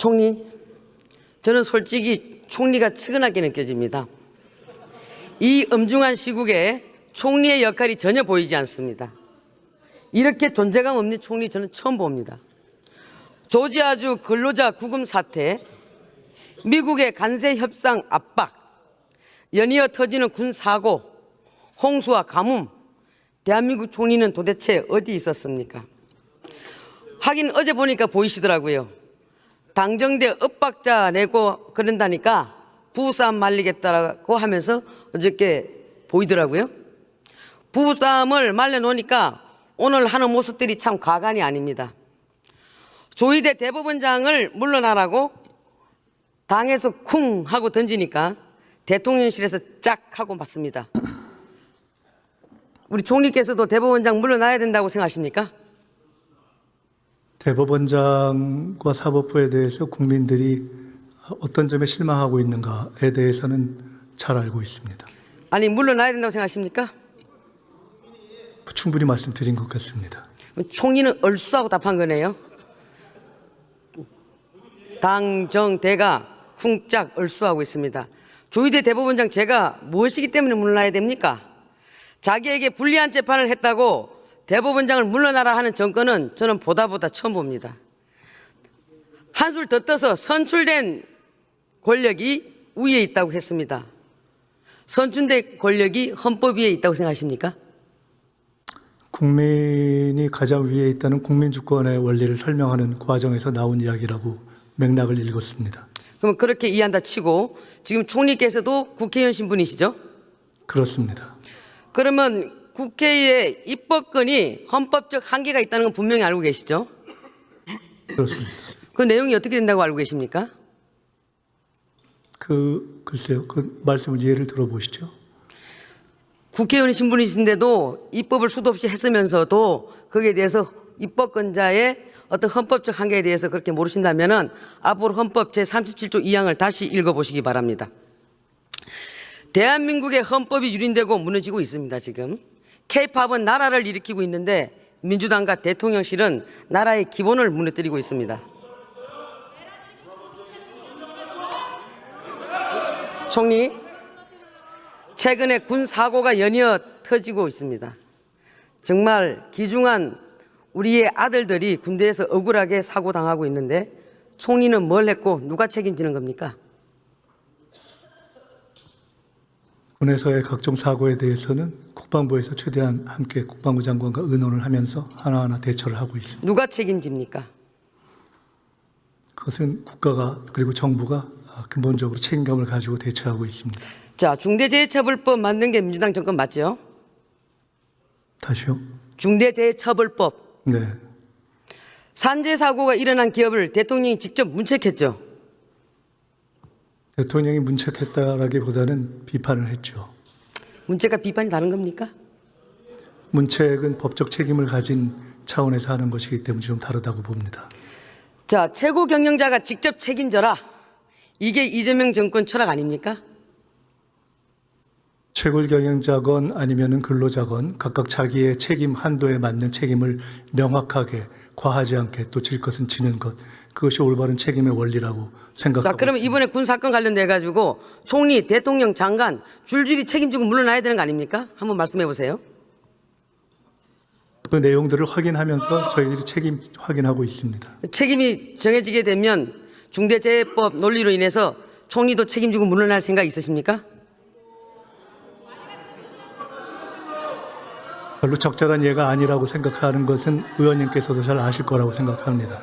총리, 저는 솔직히 총리가 측은하게 느껴집니다. 이 엄중한 시국에 총리의 역할이 전혀 보이지 않습니다. 이렇게 존재감 없는 총리 저는 처음 봅니다. 조지아주 근로자 구금 사태, 미국의 관세 협상 압박, 연이어 터지는 군 사고, 홍수와 가뭄, 대한민국 총리는 도대체 어디 있었습니까? 하긴 어제 보니까 보이시더라고요. 당정대 엇박자 내고 그런다니까 부부싸움 말리겠다고 하면서 어저께 보이더라고요. 부부싸움을 말려놓으니까 오늘 하는 모습들이 참 과간이 아닙니다. 조희대 대법원장을 물러나라고 당에서 쿵 하고 던지니까 대통령실에서 짝 하고 맞습니다. 우리 총리께서도 대법원장 물러나야 된다고 생각하십니까? 대법원장과 사법부에 대해서 국민들이 어떤 점에 실망하고 있는가에 대해서는 잘 알고 있습니다. 아니 물러나야 된다고 생각하십니까? 충분히 말씀드린 것 같습니다. 총리는 얼쑤하고 답한 거네요. 당정대가 쿵짝 얼쑤하고 있습니다. 조희대 대법원장 제가 무엇이기 때문에 물러나야 됩니까? 자기에게 불리한 재판을 했다고 대법원장을 물러나라 하는 정권은 저는 보다 처음 봅니다. 한술 더 떠서 선출된 권력이 위에 있다고 했습니다. 선출된 권력이 헌법 위에 있다고 생각하십니까? 국민이 가장 위에 있다는 국민주권의 원리를 설명하는 과정에서 나온 이야기라고 맥락을 읽었습니다. 그럼 그렇게 이해한다 치고 지금 총리께서도 국회의원 신분이시죠? 그렇습니다. 그러면 국회의 입법권이 헌법적 한계가 있다는 건 분명히 알고 계시죠? 그렇습니다. 그 내용이 어떻게 된다고 알고 계십니까? 글쎄요. 그 말씀을 예를 들어보시죠. 국회의원 신분이신데도 입법을 수도 없이 했으면서도 거기에 대해서 입법권자의 어떤 헌법적 한계에 대해서 그렇게 모르신다면은 앞으로 헌법 제37조 2항을 다시 읽어보시기 바랍니다. 대한민국의 헌법이 유린되고 무너지고 있습니다. 지금 K-팝은 나라를 일으키고 있는데 민주당과 대통령실은 나라의 기본을 무너뜨리고 있습니다. 총리, 최근에 군 사고가 연이어 터지고 있습니다. 정말 귀중한 우리의 아들들이 군대에서 억울하게 사고 당하고 있는데 총리는 뭘 했고 누가 책임지는 겁니까? 군에서의 각종 사고에 대해서는 국방부에서 최대한 함께 국방부 장관과 의논을 하면서 하나하나 대처를 하고 있습니다. 누가 책임집니까? 그것은 국가가 그리고 정부가 근본적으로 책임감을 가지고 대처하고 있습니다. 자, 중대재해처벌법 만든 게 민주당 정권 맞죠? 다시요? 중대재해처벌법. 네. 산재 사고가 일어난 기업을 대통령이 직접 문책했죠. 대통령이 문책했다라기보다는 비판을 했죠. 문책과 비판이 다른 겁니까? 문책은 법적 책임을 가진 차원에서 하는 것이기 때문에 좀 다르다고 봅니다. 자, 최고 경영자가 직접 책임져라. 이게 이재명 정권 철학 아닙니까? 최고 경영자건 아니면은 근로자건 각각 자기의 책임 한도에 맞는 책임을 명확하게 과하지 않게 또 질 것은 지는 것, 그것이 올바른 책임의 원리라고 생각하고 자, 그러면 있습니다. 이번에 군 사건 관련돼 가지고 총리, 대통령, 장관 줄줄이 책임지고 물러나야 되는 거 아닙니까? 한번 말씀해 보세요. 그 내용들을 확인하면서 저희들이 책임 확인하고 있습니다. 책임이 정해지게 되면 중대재해법 논리로 인해서 총리도 책임지고 물러날 생각 있으십니까? 별로 적절한 예가 아니라고 생각하는 것은 의원님께서도 잘 아실 거라고 생각합니다.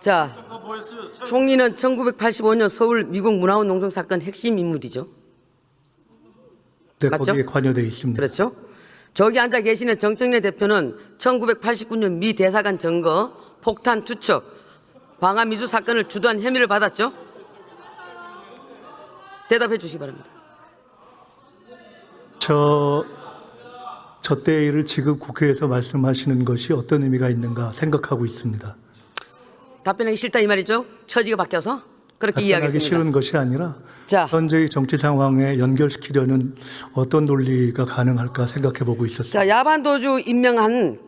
자, 총리는 1985년 서울 미국 문화원 농성 사건 핵심 인물이죠. 네, 맞죠? 거기에 관여되어 있습니다. 그렇죠? 저기 앉아 계시는 정청래 대표는 1989년 미 대사관 점거, 폭탄 투척, 방한 미수 사건을 주도한 혐의를 받았죠? 대답해 주시기 바랍니다. 저 때의 일을 지금 국회에서 말씀하시는 것이 어떤 의미가 있는가 생각하고 있습니다. 답변하기 싫다 이 말이죠? 처지가 바뀌어서? 그렇게 답변하기 이해하겠습니다. 싫은 것이 아니라 자, 현재의 정치 상황에 연결시키려는 어떤 논리가 가능할까 생각해 보고 있었습니다. 자, 야반도주 임명한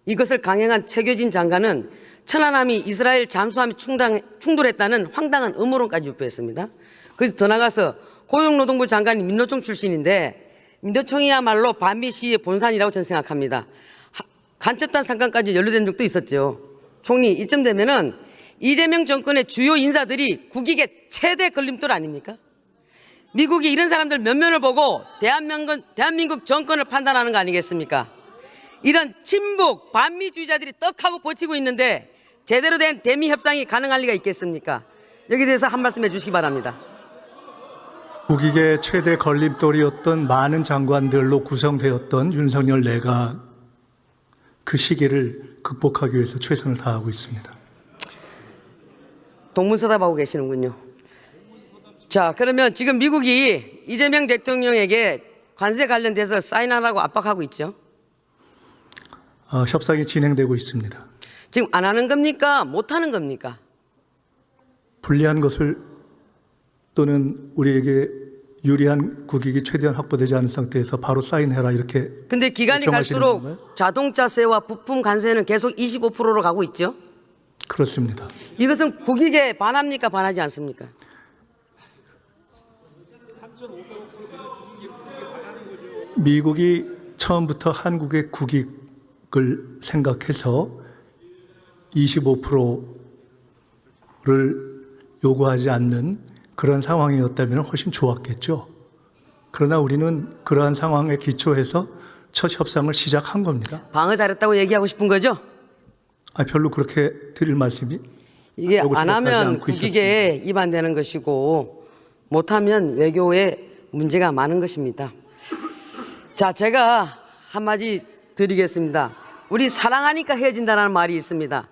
이것을 강행한 최교진 장관은 천안함이 이스라엘 잠수함이 충돌했다는 황당한 음모론까지 유포했습니다. 그래서 더 나가서 고용노동부 장관이 민노총 출신인데 민노총이야말로 반미 시위의 본산이라고 저는 생각합니다. 간첩단 사건까지 연루된 적도 있었죠. 총리, 이쯤 되면은 이재명 정권의 주요 인사들이 국익의 최대 걸림돌 아닙니까? 미국이 이런 사람들 면면을 보고 대한민국 정권을 판단하는 거 아니겠습니까? 이런 친북 반미주의자들이 떡하고 버티고 있는데 제대로 된 대미 협상이 가능할 리가 있겠습니까? 여기에 대해서 한 말씀 해주시기 바랍니다. 국익의 최대 걸림돌이었던 많은 장관들로 구성되었던 윤석열 내각, 그 시기를 극복하기 위해서 최선을 다하고 있습니다. 동문서답하고 계시는군요. 자, 그러면 지금 미국이 이재명 대통령에게 관세 관련돼서 사인하라고 압박하고 있죠? 협상이 진행되고 있습니다. 지금 안 하는 겁니까? 못 하는 겁니까? 불리한 것을 또는 우리에게 유리한 국익이 최대한 확보되지 않은 상태에서 바로 사인해라 이렇게. 근데 기간이 요청하시는 갈수록 건가요? 자동차세와 부품 관세는 계속 25%로 가고 있죠? 그렇습니다. 이것은 국익에 반합니까? 반하지 않습니까? 미국이 처음부터 한국의 국익을 생각해서 25%를 요구하지 않는 그런 상황이었다면 훨씬 좋았겠죠. 그러나 우리는 그러한 상황에 기초해서 첫 협상을 시작한 겁니다. 방어 잘했다고 얘기하고 싶은 거죠? 별로 그렇게 드릴 말씀이 이게 하고 안 생각하지 하면 않고 국익에 위반되는 것이고 못하면 외교에 문제가 많은 것입니다. 자, 제가 한마디 드리겠습니다. 우리 사랑하니까 헤어진다는 말이 있습니다.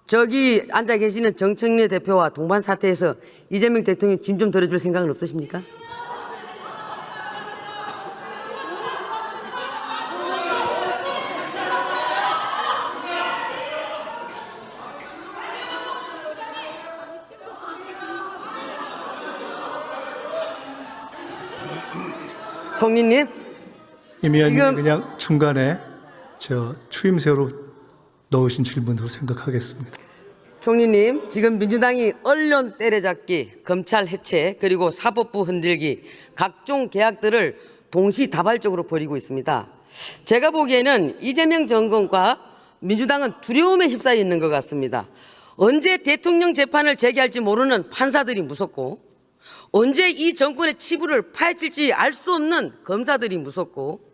저기 앉아 계시는 정청래 대표와 동반 사태에서 이재명 대통령 짐 좀 덜어줄 생각은 없으십니까? 총리님, 임 의원님 지금- 그냥 중간에 추임새로 넣으신 질문으로 생각하겠습니다. 총리님, 지금 민주당이 언론 때려잡기, 검찰 해체, 그리고 사법부 흔들기, 각종 계약들을 동시다발적으로 벌이고 있습니다. 제가 보기에는 이재명 정권과 민주당은 두려움에 휩싸여 있는 것 같습니다. 언제 대통령 재판을 제기할지 모르는 판사들이 무섭고, 언제 이 정권의 치부를 파헤칠지 알 수 없는 검사들이 무섭고,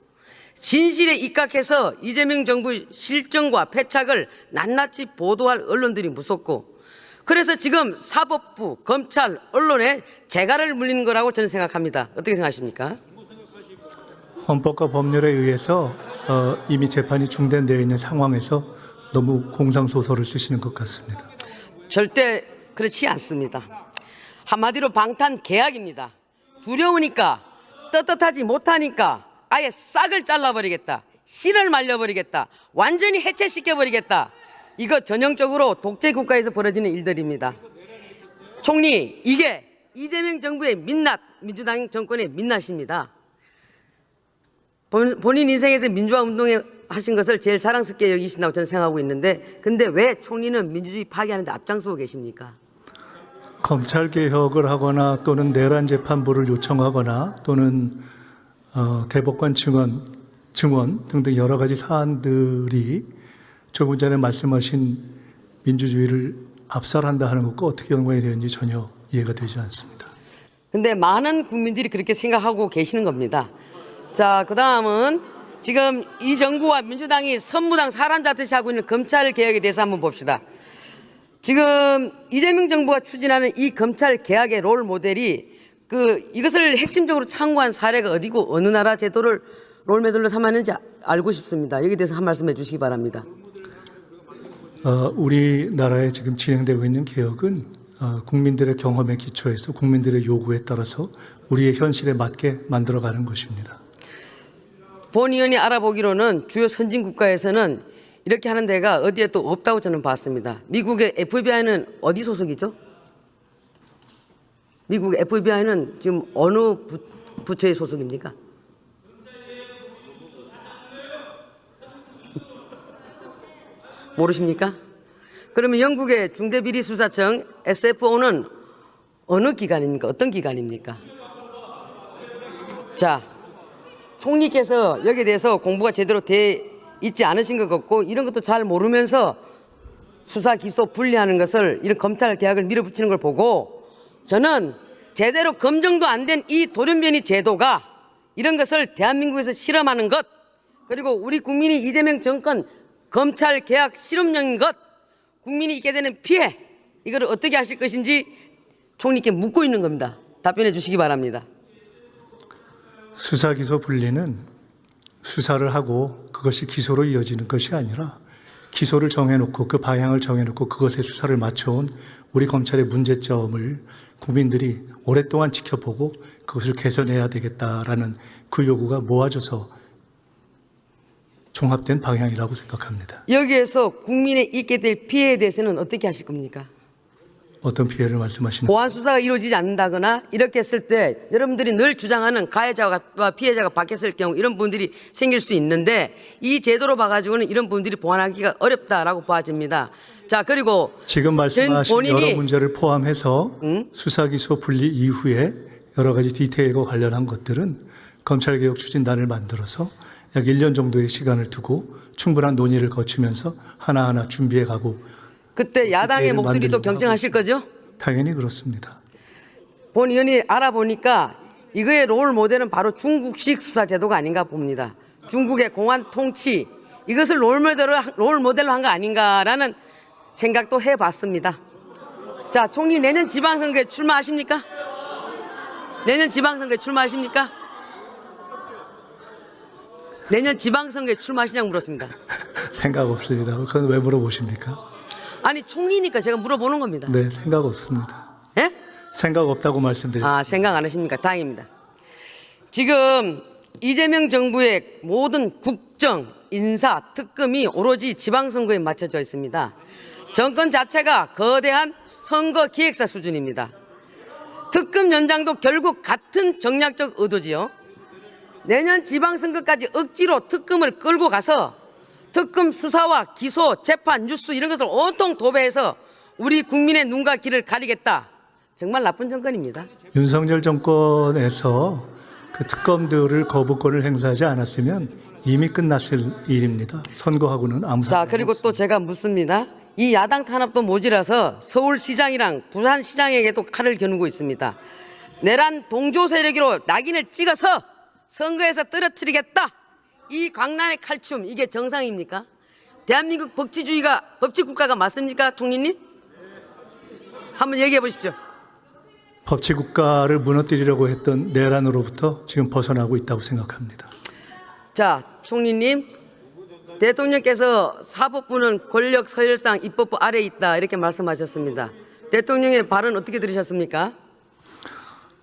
진실에 입각해서 이재명 정부의 실정과 패착을 낱낱이 보도할 언론들이 무섭고, 그래서 지금 사법부, 검찰, 언론에 재갈을 물리는 거라고 저는 생각합니다. 어떻게 생각하십니까? 헌법과 법률에 의해서 이미 재판이 중단되어 있는 상황에서 너무 공상소설을 쓰시는 것 같습니다. 절대 그렇지 않습니다. 한마디로 방탄 계약입니다. 두려우니까, 떳떳하지 못하니까 아예 싹을 잘라버리겠다, 씨를 말려버리겠다, 완전히 해체시켜버리겠다. 이거 전형적으로 독재국가에서 벌어지는 일들입니다. 총리, 이게 이재명 정부의 민낯, 민주당 정권의 민낯입니다. 본인 인생에서 민주화 운동에 하신 것을 제일 사랑스럽게 여기신다고 저는 생각하고 있는데, 근데 왜 총리는 민주주의 파괴하는데 앞장서고 계십니까? 검찰 개혁을 하거나 또는 내란 재판부를 요청하거나 또는 대법관 증언 등등 여러 가지 사안들이 조금 전에 말씀하신 민주주의를 압살한다 하는 것과 어떻게 연관이 되는지 전혀 이해가 되지 않습니다. 근데 많은 국민들이 그렇게 생각하고 계시는 겁니다. 자, 그 다음은 지금 이 정부와 민주당이 선무당 사람 잡듯이 하고 있는 검찰 개혁에 대해서 한번 봅시다. 지금 이재명 정부가 추진하는 이 검찰 개혁의 롤 모델이 이것을 핵심적으로 참고한 사례가 어디고 어느 나라 제도를 롤모델로 삼았는지 알고 싶습니다. 여기에 대해서 한 말씀 해주시기 바랍니다. 우리나라에 지금 진행되고 있는 개혁은 국민들의 경험에 기초해서 국민들의 요구에 따라서 우리의 현실에 맞게 만들어가는 것입니다. 본 의원이 알아보기로는 주요 선진 국가에서는 이렇게 하는 데가 어디에 또 없다고 저는 봤습니다. 미국의 FBI는 어디 소속이죠? 미국 FBI는 지금 어느 부처의 소속입니까? 모르십니까? 그러면 영국의 중대비리수사청 SFO는 어느 기관입니까? 어떤 기관입니까? 자, 총리께서 여기에 대해서 공부가 제대로 돼 있지 않으신 것 같고 이런 것도 잘 모르면서 수사 기소 분리하는 것을 이런 검찰 개혁을 밀어붙이는 걸 보고 저는 제대로 검증도 안 된 이 돌연변이 제도가 이런 것을 대한민국에서 실험하는 것 그리고 우리 국민이 이재명 정권 검찰 개혁 실험용인 것 국민이 있게 되는 피해 이거를 어떻게 하실 것인지 총리께 묻고 있는 겁니다. 답변해 주시기 바랍니다. 수사 기소 분리는 수사를 하고 그것이 기소로 이어지는 것이 아니라 기소를 정해놓고 그 방향을 정해놓고 그것에 수사를 맞춰온 우리 검찰의 문제점을 국민들이 오랫동안 지켜보고 그것을 개선해야 되겠다라는 그 요구가 모아져서 종합된 방향이라고 생각합니다. 여기에서 국민에 있게 될 피해에 대해서는 어떻게 하실 겁니까? 어떤 피해를 말씀하시는 보안 수사가 이루어지지 않는다거나 이렇게 했을 때 여러분들이 늘 주장하는 가해자와 피해자가 바뀌었을 경우 이런 분들이 생길 수 있는데 이 제도로 봐가지고는 이런 분들이 보완하기가 어렵다라고 봐집니다. 자 그리고 지금 말씀하신 본인이 여러 문제를 포함해서 수사 기소 분리 이후에 여러 가지 디테일과 관련한 것들은 검찰개혁 추진단을 만들어서 약 1년 정도의 시간을 두고 충분한 논의를 거치면서 하나하나 준비해가고 그때 야당의 디테일을 목소리도 만들려고 경청하실 하고 거죠? 당연히 그렇습니다. 본 의원이 알아보니까 이거의 롤 모델은 바로 중국식 수사 제도가 아닌가 봅니다. 중국의 공안 통치 이것을 롤 모델로 한 거 아닌가라는 생각도 해봤습니다. 자, 총리 내년 지방선거에 출마하십니까? 내년 지방선거에 출마하십니까? 내년 지방선거에 출마하시냐고 물었습니다. 생각 없습니다. 그건 왜 물어보십니까? 아니 총리니까 제가 물어보는 겁니다. 네, 생각 없습니다. 예? 생각 없다고 말씀드렸습니다. 아, 생각 안 하십니까? 다행입니다. 지금 이재명 정부의 모든 국정, 인사, 특검이 오로지 지방선거에 맞춰져 있습니다. 정권 자체가 거대한 선거 기획사 수준입니다. 특검 연장도 결국 같은 정략적 의도지요. 내년 지방선거까지 억지로 특검을 끌고 가서 특검 수사와 기소, 재판, 뉴스 이런 것을 온통 도배해서 우리 국민의 눈과 귀를 가리겠다. 정말 나쁜 정권입니다. 윤석열 정권에서 그 특검들을 거부권을 행사하지 않았으면 이미 끝났을 일입니다. 선거하고는 아무 자, 상관이 그리고 또 없습니다. 제가 묻습니다. 이 야당 탄압도 모자라서 서울시장이랑 부산시장에게도 칼을 겨누고 있습니다. 내란 동조 세력으로 낙인을 찍어서 선거에서 떨어뜨리겠다. 이 광란의 칼춤 이게 정상입니까? 대한민국 법치국가가 맞습니까, 총리님? 한번 얘기해 보십시오. 법치국가를 무너뜨리려고 했던 내란으로부터 지금 벗어나고 있다고 생각합니다. 자, 총리님, 대통령께서 사법부는 권력 서열상 입법부 아래에 있다 이렇게 말씀하셨습니다. 대통령의 발언 어떻게 들으셨습니까?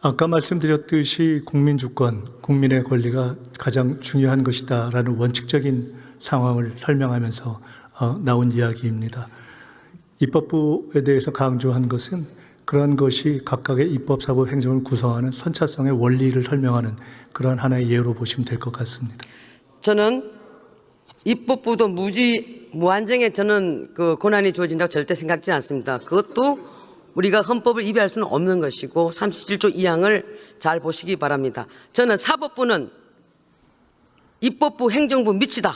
아까 말씀드렸듯이 국민 주권, 국민의 권리가 가장 중요한 것이다라는 원칙적인 상황을 설명하면서 나온 이야기입니다. 입법부에 대해서 강조한 것은 그런 것이 각각의 입법, 사법, 행정을 구성하는 선차성의 원리를 설명하는 그러한 하나의 예로 보시면 될 것 같습니다. 저는 입법부도 무한정에 저는 그 권한이 주어진다고 절대 생각지 않습니다. 그것도 우리가 헌법을 위배할 수는 없는 것이고 37조 2항을 잘 보시기 바랍니다. 저는 사법부는 입법부, 행정부 미치다.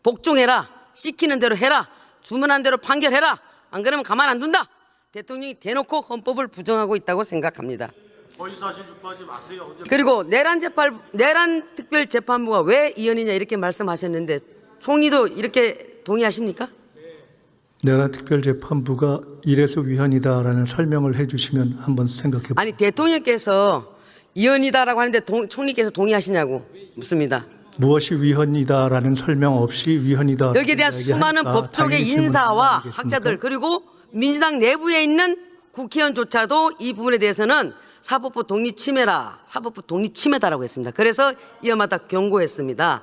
복종해라. 시키는 대로 해라. 주문한 대로 판결해라. 안 그러면 가만 안 둔다. 대통령이 대놓고 헌법을 부정하고 있다고 생각합니다. 허위사실 유포하지 마세요. 그리고 내란 특별재판부가 왜 이연이냐 이렇게 말씀하셨는데 총리도 이렇게 동의하십니까? 내란 특별재판부가 이래서 위헌이다라는 설명을 해주시면 한번 생각해 보세요. 아니 대통령께서 이연이다라고 하는데 총리께서 동의하시냐고 묻습니다. 무엇이 위헌이다라는 설명 없이 위헌이다. 여기에 대한 수많은 법조계 인사와 학자들 그리고 민주당 내부에 있는 국회의원조차도 이 부분에 대해서는 사법부 독립 침해라, 사법부 독립 침해다라고 했습니다. 그래서 이어마다 경고했습니다.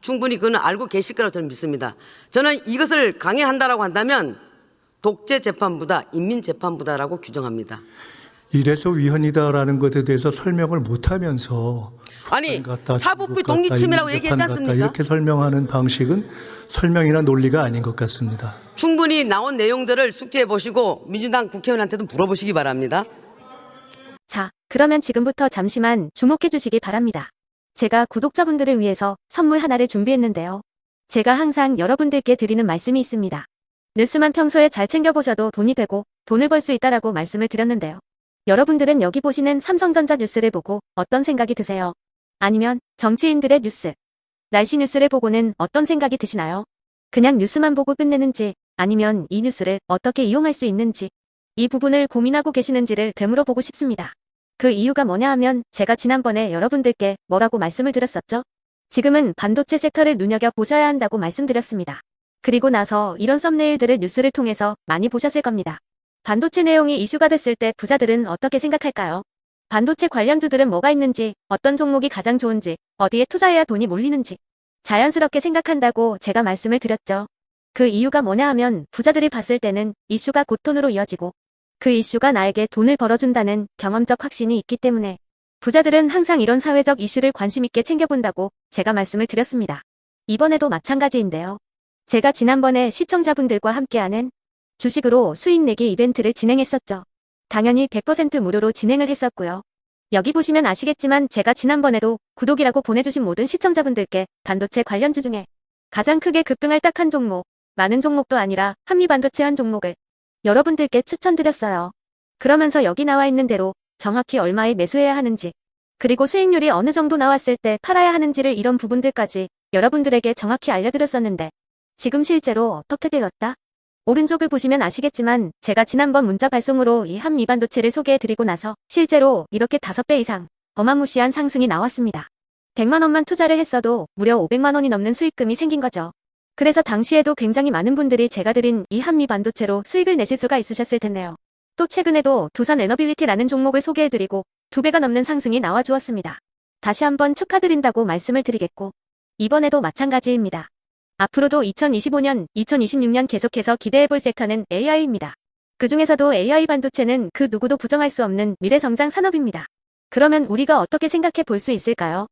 충분히 그거는 알고 계실 거라고 저는 믿습니다. 저는 이것을 강행한다라고 한다면 독재 재판부다, 인민 재판부다라고 규정합니다. 이래서 위헌이다라는 것에 대해서 설명을 못하면서 아니 같다, 사법부 같다, 독립 침해라고 인민 얘기했지 재판 같다, 않습니까? 이렇게 설명하는 방식은 설명이나 논리가 아닌 것 같습니다. 충분히 나온 내용들을 숙지해 보시고 민주당 국회의원한테도 물어보시기 바랍니다. 자, 그러면 지금부터 잠시만 주목해 주시기 바랍니다. 제가 구독자분들을 위해서 선물 하나를 준비했는데요. 제가 항상 여러분들께 드리는 말씀이 있습니다. 뉴스만 평소에 잘 챙겨보셔도 돈이 되고 돈을 벌 수 있다라고 말씀을 드렸는데요. 여러분들은 여기 보시는 삼성전자 뉴스를 보고 어떤 생각이 드세요? 아니면 정치인들의 뉴스, 날씨 뉴스를 보고는 어떤 생각이 드시나요? 그냥 뉴스만 보고 끝내는지 아니면 이 뉴스를 어떻게 이용할 수 있는지 이 부분을 고민하고 계시는지를 되물어보고 싶습니다. 그 이유가 뭐냐 하면 제가 지난번에 여러분들께 뭐라고 말씀을 드렸었죠? 지금은 반도체 섹터를 눈여겨보셔야 한다고 말씀드렸습니다. 그리고 나서 이런 썸네일들을 뉴스를 통해서 많이 보셨을 겁니다. 반도체 내용이 이슈가 됐을 때 부자들은 어떻게 생각할까요? 반도체 관련주들은 뭐가 있는지, 어떤 종목이 가장 좋은지, 어디에 투자해야 돈이 몰리는지 자연스럽게 생각한다고 제가 말씀을 드렸죠. 그 이유가 뭐냐 하면 부자들이 봤을 때는 이슈가 곧 돈으로 이어지고 그 이슈가 나에게 돈을 벌어준다는 경험적 확신이 있기 때문에 부자들은 항상 이런 사회적 이슈를 관심 있게 챙겨본다고 제가 말씀을 드렸습니다. 이번에도 마찬가지인데요. 제가 지난번에 시청자분들과 함께하는 주식으로 수익 내기 이벤트를 진행했었죠. 당연히 100% 무료로 진행을 했었고요. 여기 보시면 아시겠지만 제가 지난번에도 구독이라고 보내주신 모든 시청자분들께 반도체 관련주 중에 가장 크게 급등할 딱 한 종목, 많은 종목도 아니라 한미반도체 한 종목을 여러분들께 추천드렸어요. 그러면서 여기 나와 있는 대로 정확히 얼마에 매수해야 하는지, 그리고 수익률이 어느 정도 나왔을 때 팔아야 하는지를 이런 부분들까지 여러분들에게 정확히 알려드렸었는데 지금 실제로 어떻게 되었다? 오른쪽을 보시면 아시겠지만 제가 지난번 문자 발송으로 이 한미반도체를 소개해드리고 나서 실제로 이렇게 5배 이상 어마무시한 상승이 나왔습니다. 100만 원만 투자를 했어도 무려 500만 원이 넘는 수익금이 생긴 거죠. 그래서 당시에도 굉장히 많은 분들이 제가 드린 이 한미반도체로 수익을 내실 수가 있으셨을 텐데요. 또 최근에도 두산 에너빌리티라는 종목을 소개해드리고 2배가 넘는 상승이 나와주었습니다. 다시 한번 축하드린다고 말씀을 드리겠고 이번에도 마찬가지입니다. 앞으로도 2025년, 2026년 계속해서 기대해볼 섹터는 AI입니다. 그 중에서도 AI 반도체는 그 누구도 부정할 수 없는 미래성장 산업입니다. 그러면 우리가 어떻게 생각해 볼 수 있을까요?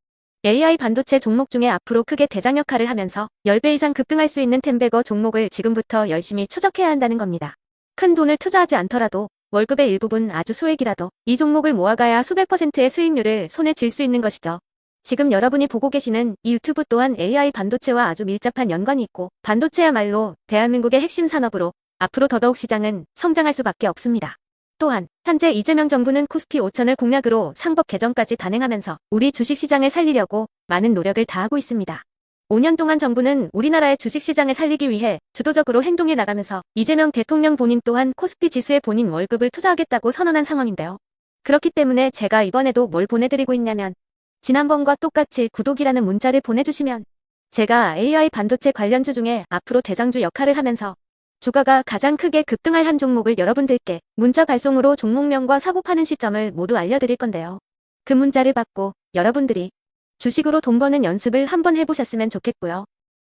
AI 반도체 종목 중에 앞으로 크게 대장 역할을 하면서 10배 이상 급등할 수 있는 템베거 종목을 지금부터 열심히 추적해야 한다는 겁니다. 큰 돈을 투자하지 않더라도 월급의 일부분 아주 소액이라도 이 종목을 모아가야 수백 %의 수익률을 손에 쥘 수 있는 것이죠. 지금 여러분이 보고 계시는 이 유튜브 또한 AI 반도체와 아주 밀접한 연관이 있고 반도체야말로 대한민국의 핵심 산업으로 앞으로 더더욱 시장은 성장할 수밖에 없습니다. 또한 현재 이재명 정부는 코스피 5천을 공약으로 상법 개정까지 단행하면서 우리 주식시장을 살리려고 많은 노력을 다하고 있습니다. 5년 동안 정부는 우리나라의 주식시장을 살리기 위해 주도적으로 행동해 나가면서 이재명 대통령 본인 또한 코스피 지수에 본인 월급을 투자하겠다고 선언한 상황인데요. 그렇기 때문에 제가 이번에도 뭘 보내드리고 있냐면 지난번과 똑같이 구독이라는 문자를 보내주시면 제가 AI 반도체 관련주 중에 앞으로 대장주 역할을 하면서 주가가 가장 크게 급등할 한 종목을 여러분들께 문자 발송으로 종목명과 사고 파는 시점을 모두 알려드릴 건데요. 그 문자를 받고 여러분들이 주식으로 돈 버는 연습을 한번 해보셨으면 좋겠고요.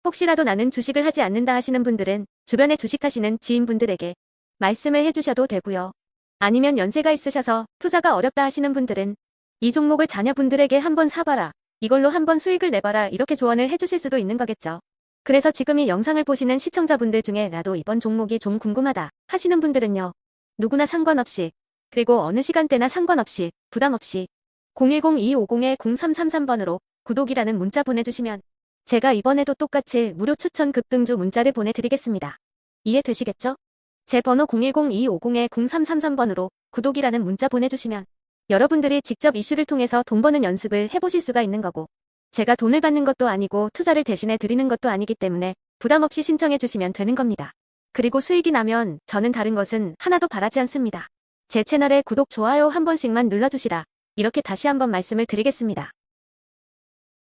혹시라도 나는 주식을 하지 않는다 하시는 분들은 주변에 주식하시는 지인분들에게 말씀을 해주셔도 되고요. 아니면 연세가 있으셔서 투자가 어렵다 하시는 분들은 이 종목을 자녀분들에게 한번 사봐라, 이걸로 한번 수익을 내봐라 이렇게 조언을 해주실 수도 있는 거겠죠. 그래서 지금 이 영상을 보시는 시청자분들 중에 나도 이번 종목이 좀 궁금하다 하시는 분들은요. 누구나 상관없이, 그리고 어느 시간대나 상관없이 부담 없이 010-2250-0333번으로 구독이라는 문자 보내주시면 제가 이번에도 똑같이 무료 추천 급등주 문자를 보내드리겠습니다. 이해되시겠죠? 제 번호 010-2250-0333번으로 구독이라는 문자 보내주시면 여러분들이 직접 이슈를 통해서 돈 버는 연습을 해보실 수가 있는 거고 제가 돈을 받는 것도 아니고 투자를 대신해 드리는 것도 아니기 때문에 부담 없이 신청해 주시면 되는 겁니다. 그리고 수익이 나면 저는 다른 것은 하나도 바라지 않습니다. 제 채널에 구독, 좋아요 한 번씩만 눌러주시라 이렇게 다시 한번 말씀을 드리겠습니다.